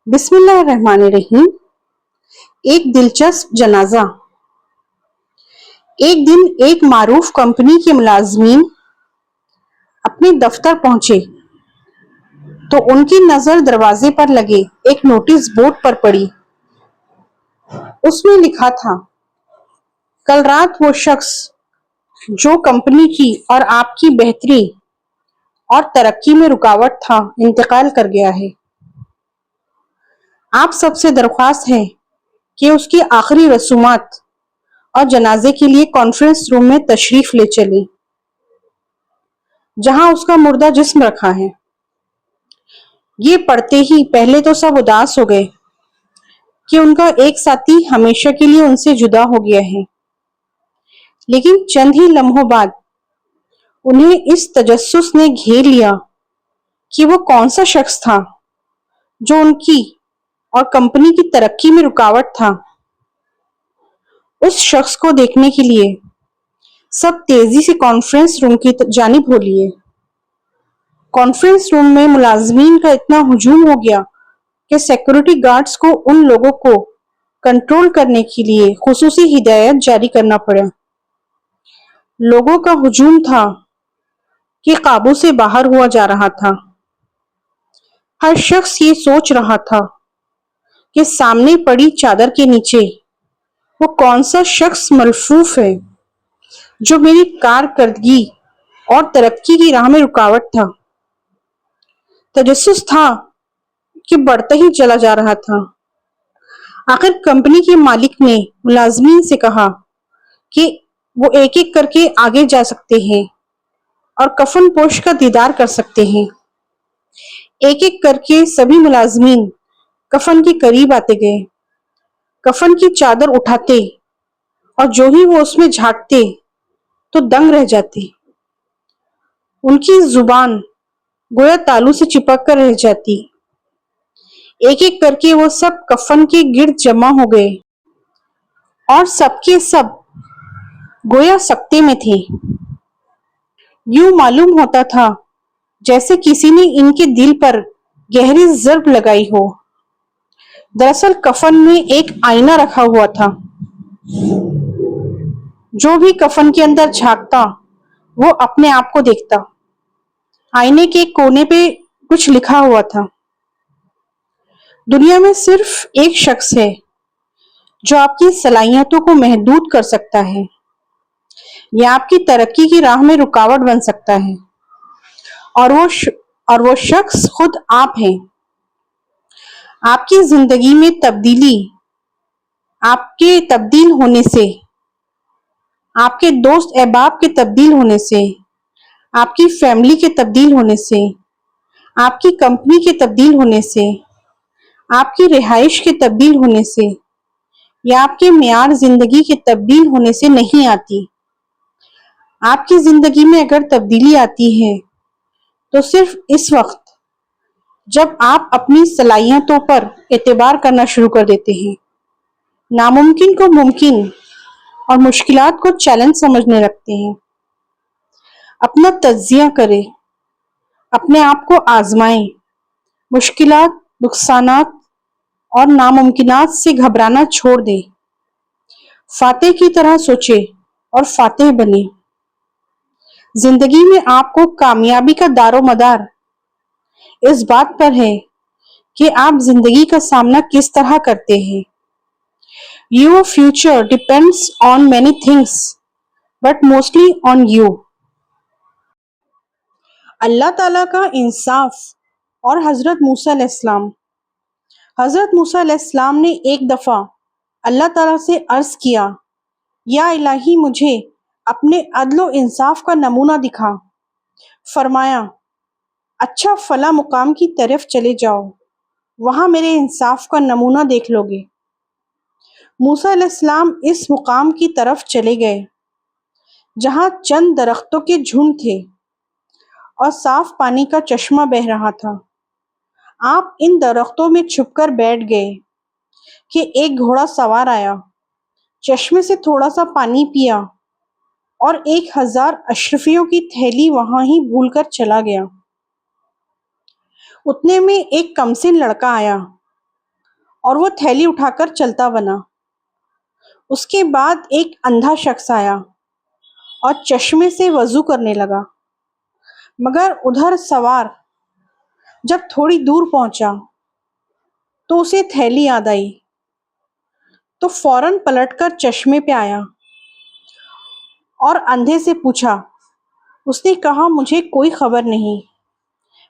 بسم اللہ الرحمن الرحیم۔ ایک دلچسپ جنازہ۔ ایک دن ایک معروف کمپنی کے ملازمین اپنے دفتر پہنچے تو ان کی نظر دروازے پر لگے ایک نوٹس بورڈ پر پڑی۔ اس میں لکھا تھا، کل رات وہ شخص جو کمپنی کی اور آپ کی بہتری اور ترقی میں رکاوٹ تھا، انتقال کر گیا ہے۔ آپ سب سے درخواست ہے کہ اس کی آخری رسومات اور جنازے کے لیے کانفرنس روم میں تشریف لے چلیں، جہاں اس کا مردہ جسم رکھا ہے۔ یہ پڑھتے ہی پہلے تو سب اداس ہو گئے کہ ان کا ایک ساتھی ہمیشہ کے لیے ان سے جدا ہو گیا ہے، لیکن چند ہی لمحوں بعد انہیں اس تجسس نے گھیر لیا کہ وہ کون سا شخص تھا جو ان کی اور کمپنی کی ترقی میں رکاوٹ تھا۔ اس شخص کو دیکھنے کے لیے سب تیزی سے کانفرنس روم کی جانب ہو لیے۔ کانفرنس روم میں ملازمین کا اتنا ہجوم ہو گیا کہ سیکورٹی گارڈز کو ان لوگوں کو کنٹرول کرنے کے لیے خصوصی ہدایت جاری کرنا پڑا۔ لوگوں کا ہجوم تھا کہ قابو سے باہر ہوا جا رہا تھا۔ ہر شخص یہ سوچ رہا تھا کہ سامنے پڑی چادر کے نیچے وہ کون سا شخص ملفوف ہے جو میری کارکردگی اور ترقی کی راہ میں رکاوٹ تھا۔ تجسس تھا کہ بڑھتا ہی چلا جا رہا تھا۔ آخر کمپنی کے مالک نے ملازمین سے کہا کہ وہ ایک ایک کر کے آگے جا سکتے ہیں اور کفن پوش کا دیدار کر سکتے ہیں۔ ایک ایک کر کے سبھی ملازمین کفن کے قریب آتے گئے، کفن کی چادر اٹھاتے اور جو ہی وہ اس میں جھانکتے تو دنگ رہ جاتے۔ ان کی زبان گویا تالو سے چپک کر رہ جاتی۔ ایک ایک کر کے وہ سب کفن کے گرد جمع ہو گئے اور سب کے سب گویا سکتے میں تھے۔ یوں معلوم ہوتا تھا جیسے کسی نے ان کے دل پر گہری ضرب لگائی ہو۔ دراصل کفن میں ایک آئینہ رکھا ہوا تھا۔ جو بھی کفن کے اندر جھانکتا وہ اپنے آپ کو دیکھتا۔ آئینے کے کونے پہ کچھ لکھا ہوا تھا، دنیا میں صرف ایک شخص ہے جو آپ کی صلاحیتوں کو محدود کر سکتا ہے یا آپ کی ترقی کی راہ میں رکاوٹ بن سکتا ہے، اور وہ شخص خود آپ ہیں۔ آپ کی زندگی میں تبدیلی، آپ کے تبدیل ہونے سے، آپ کے دوست احباب کے تبدیل ہونے سے، آپ کی فیملی کے تبدیل ہونے سے، آپ کی کمپنی کے تبدیل ہونے سے، آپ کی رہائش کے تبدیل ہونے سے یا آپ کے معیار زندگی کے تبدیل ہونے سے نہیں آتی۔ آپ کی زندگی میں اگر تبدیلی آتی ہے تو صرف اس وقت جب آپ اپنی صلاحیتوں پر اعتبار کرنا شروع کر دیتے ہیں، ناممکن کو ممکن اور مشکلات کو چیلنج سمجھنے لگتے ہیں۔ اپنا تجزیہ کریں، اپنے آپ کو آزمائیں، مشکلات، نقصانات اور ناممکنات سے گھبرانا چھوڑ دیں۔ فاتح کی طرح سوچیں اور فاتح بنیں۔ زندگی میں آپ کو کامیابی کا دار و مدار اس بات پر ہے کہ آپ زندگی کا سامنا کس طرح کرتے ہیں۔ Your future depends on many things, but mostly on you۔ اللہ تعالیٰ کا انصاف اور حضرت موسیٰ علیہ السلام۔ حضرت موسیٰ علیہ السلام نے ایک دفعہ اللہ تعالیٰ سے عرض کیا، یا الہی مجھے اپنے عدل و انصاف کا نمونہ دکھا۔ فرمایا، اچھا فلاں مقام کی طرف چلے جاؤ، وہاں میرے انصاف کا نمونہ دیکھ لو گے۔ موسیٰ علیہ السلام اس مقام کی طرف چلے گئے جہاں چند درختوں کے جھنڈ تھے اور صاف پانی کا چشمہ بہہ رہا تھا۔ آپ ان درختوں میں چھپ کر بیٹھ گئے کہ ایک گھوڑا سوار آیا، چشمے سے تھوڑا سا پانی پیا اور 1000 اشرفیوں کی تھیلی وہاں ہی بھول کر چلا گیا۔ اتنے میں ایک کمسن لڑکا آیا اور وہ تھیلی اٹھا کر چلتا بنا۔ اس کے بعد ایک اندھا شخص آیا اور چشمے سے وضو کرنے لگا، مگر ادھر سوار جب تھوڑی دور پہنچا تو اسے تھیلی یاد آئی، تو فوراً پلٹ کر چشمے پہ آیا اور اندھے سے پوچھا۔ اس نے کہا، مجھے کوئی خبر نہیں،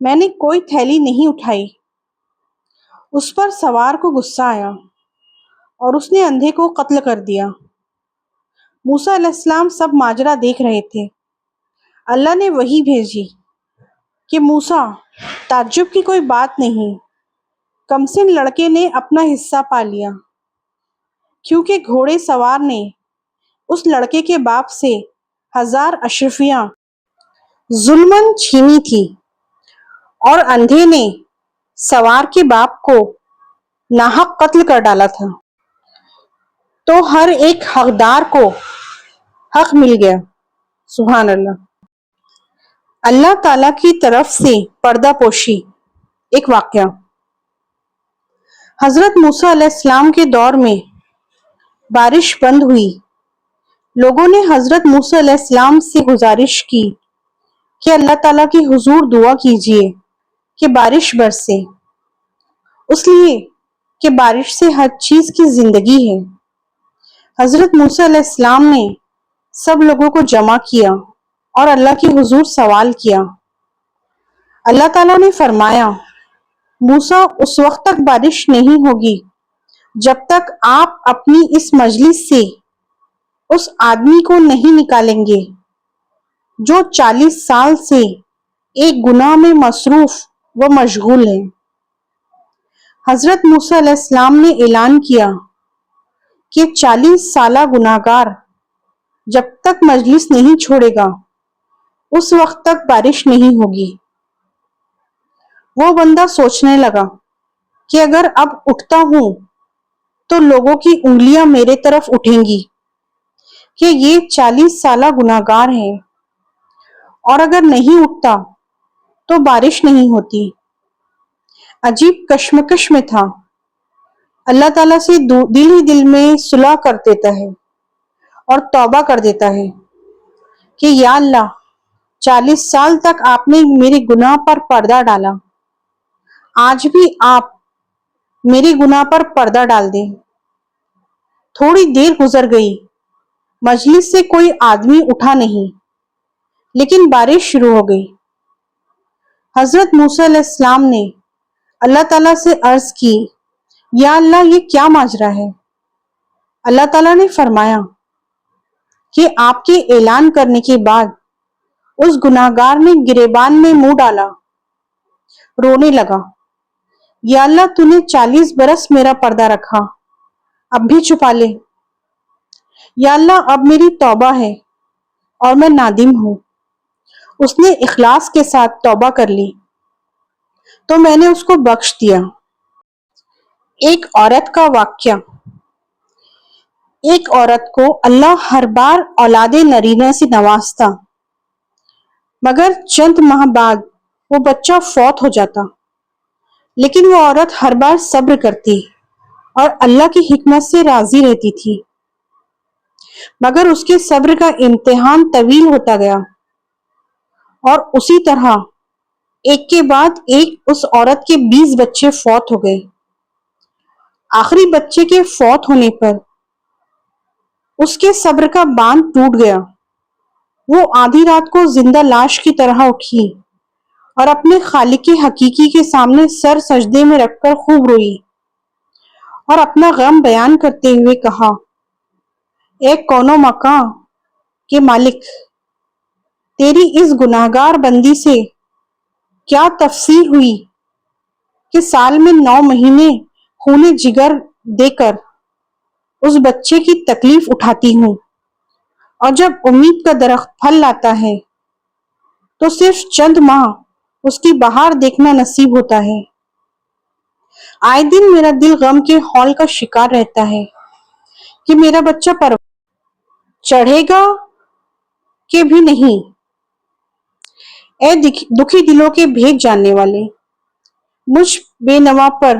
میں نے کوئی تھیلی نہیں اٹھائی۔ اس پر سوار کو غصہ آیا اور اس نے اندھے کو قتل کر دیا۔ موسیٰ علیہ السلام سب ماجرا دیکھ رہے تھے۔ اللہ نے وحی بھیجی کہ موسیٰ، تعجب کی کوئی بات نہیں، کمسن لڑکے نے اپنا حصہ پا لیا، کیونکہ گھوڑے سوار نے اس لڑکے کے باپ سے 1000 اشرفیاں ظلماً چھینی تھی، اور اندھے نے سوار کے باپ کو ناحق قتل کر ڈالا تھا، تو ہر ایک حقدار کو حق مل گیا۔ سبحان اللہ۔ اللہ تعالیٰ کی طرف سے پردہ پوشی۔ ایک واقعہ، حضرت موسیٰ علیہ السلام کے دور میں بارش بند ہوئی۔ لوگوں نے حضرت موسیٰ علیہ السلام سے گزارش کی کہ اللہ تعالیٰ کی حضور دعا کیجیے کہ بارش برسے، اس لیے کہ بارش سے ہر چیز کی زندگی ہے۔ حضرت موسیٰ علیہ السلام نے سب لوگوں کو جمع کیا اور اللہ کی حضور سوال کیا۔ اللہ تعالیٰ نے فرمایا، موسیٰ، اس وقت تک بارش نہیں ہوگی جب تک آپ اپنی اس مجلس سے اس آدمی کو نہیں نکالیں گے جو 40 سال سے ایک گناہ میں مصروف و مشغول ہے۔ حضرت موسیٰ علیہ السلام نے اعلان کیا کہ 40 سالہ گناہگار جب تک مجلس نہیں چھوڑے گا اس وقت تک بارش نہیں ہوگی۔ وہ بندہ سوچنے لگا کہ اگر اب اٹھتا ہوں تو لوگوں کی انگلیاں میرے طرف اٹھیں گی کہ یہ 40 سالہ گناہگار ہے، اور اگر نہیں اٹھتا تو بارش نہیں ہوتی۔ عجیب کشمکش میں تھا۔ اللہ تعالیٰ سے دل ہی دل میں صلح کر دیتا ہے اور توبہ کر دیتا ہے کہ یا اللہ، 40 سال تک آپ نے میرے گناہ پر پردہ ڈالا، آج بھی آپ میرے گناہ پر پردہ ڈال دیں۔ تھوڑی دیر گزر گئی، مجلس سے کوئی آدمی اٹھا نہیں، لیکن بارش شروع ہو گئی۔ حضرت موسیٰ علیہ السلام نے اللہ تعالیٰ سے عرض کی، یا اللہ، یہ کیا ماجرا ہے؟ اللہ تعالیٰ نے فرمایا کہ آپ کے اعلان کرنے کے بعد اس گناہگار نے گریبان میں منہ ڈالا، رونے لگا، یا اللہ، تو نے 40 برس میرا پردہ رکھا، اب بھی چھپا لے۔ یا اللہ، اب میری توبہ ہے اور میں نادم ہوں۔ اس نے اخلاص کے ساتھ توبہ کر لی تو میں نے اس کو بخش دیا۔ ایک عورت کا واقعہ۔ ایک عورت کو اللہ ہر بار اولاد نرینہ سے نوازتا، مگر چند ماہ بعد وہ بچہ فوت ہو جاتا، لیکن وہ عورت ہر بار صبر کرتی اور اللہ کی حکمت سے راضی رہتی تھی، مگر اس کے صبر کا امتحان طویل ہوتا گیا، اور اسی طرح ایک کے بعد ایک اس عورت کے 20 بچے فوت ہو گئے۔ آخری بچے کے فوت ہونے پر اس کے صبر کا باندھ ٹوٹ گیا۔ وہ آدھی رات کو زندہ لاش کی طرح اٹھی اور اپنے خالق حقیقی کے سامنے سر سجدے میں رکھ کر خوب روئی اور اپنا غم بیان کرتے ہوئے کہا، اے کون و مکان کے مالک، تیری اس گناہگار بندی سے کیا تفصیل ہوئی کہ سال میں 9 مہینے خون جگر دے کر اس بچے کی تکلیف اٹھاتی ہوں، اور جب امید کا درخت پھل لاتا ہے تو صرف چند ماہ اس کی بہار دیکھنا نصیب ہوتا ہے۔ آئے دن میرا دل غم کے ہول کا شکار رہتا ہے کہ میرا بچہ چڑھے گا کہ بھی نہیں۔ اے دکھی دلوں کے بھیگ جاننے والے، مجھ بے نوا پر